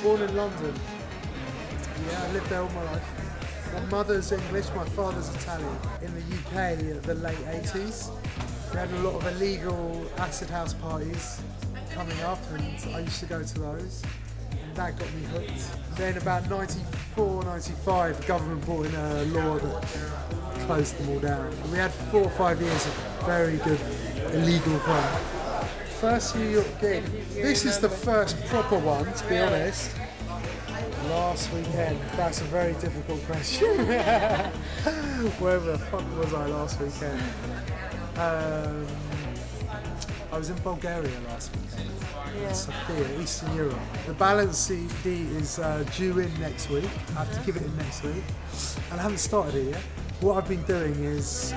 Born in London. Yeah, I lived there all my life. My mother's English, my father's Italian. In the UK at the late 80s, we had a lot of illegal acid house parties coming up, and I used to go to those. And that got me hooked. Then about 94, 95, the government brought in a law that closed them all down. And we had 4 or 5 years of very good illegal crime. First New York gig. This is the first proper one, to be honest. Last weekend. That's a very difficult question. Where the fuck was I last weekend? I was in Bulgaria last weekend. Yeah. Sofia, Eastern Europe. The Balance CD is due in next week. I have to give it in next week. And I haven't started it yet. What I've been doing is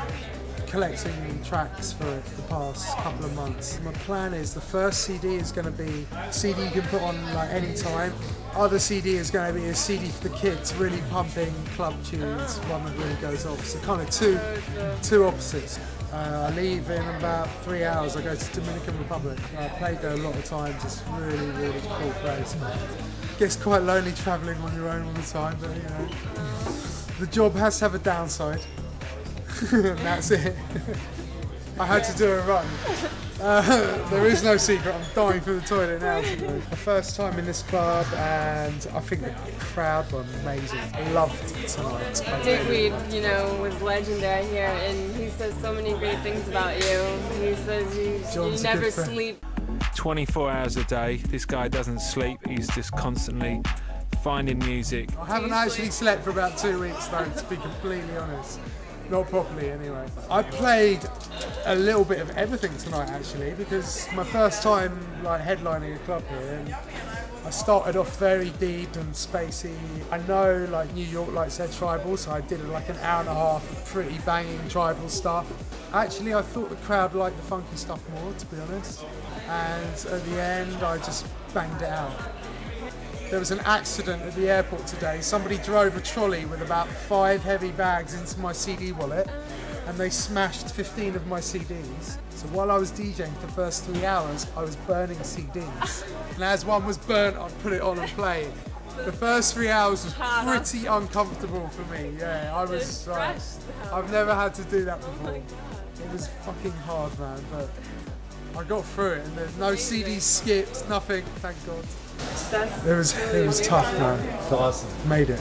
collecting tracks for it the past couple of months. My plan is the first CD is going to be a CD you can put on like any time. Other CD is going to be a CD for the kids, really pumping club tunes, one that really goes off. So kind of two opposites. I leave in about 3 hours. I go to Dominican Republic. I played there a lot of times. It's really, really cool place. Gets quite lonely travelling on your own all the time, but you know, the job has to have a downside. And that's it. I had to do a run. There is no secret, I'm dying for the toilet now. The first time in this club, and I think the crowd were amazing. I loved tonight. Digweed, you know, was legendary here, and he says so many great things about you. He says you never sleep. 24 hours a day, this guy doesn't sleep, he's just constantly finding music. I haven't actually slept for about 2 weeks though, to be completely honest. Not properly anyway. I played a little bit of everything tonight actually, because my first time like headlining a club here, and I started off very deep and spacey. I know like New York likes their tribal, so I did like an hour and a half of pretty banging tribal stuff. Actually I thought the crowd liked the funky stuff more, to be honest, and at the end I just banged it out. There was an accident at the airport today. Somebody drove a trolley with about 5 heavy bags into my CD wallet, and they smashed 15 of my CDs. So while I was DJing for the first 3 hours, I was burning CDs. And as one was burnt, I'd put it on and play it. The first 3 hours was pretty uncomfortable for me. Yeah, I was I've never had to do that before. It was fucking hard, man, but I got through it, and there's no CDs skipped, nothing, thank God. It was tough, man. Awesome. Made it.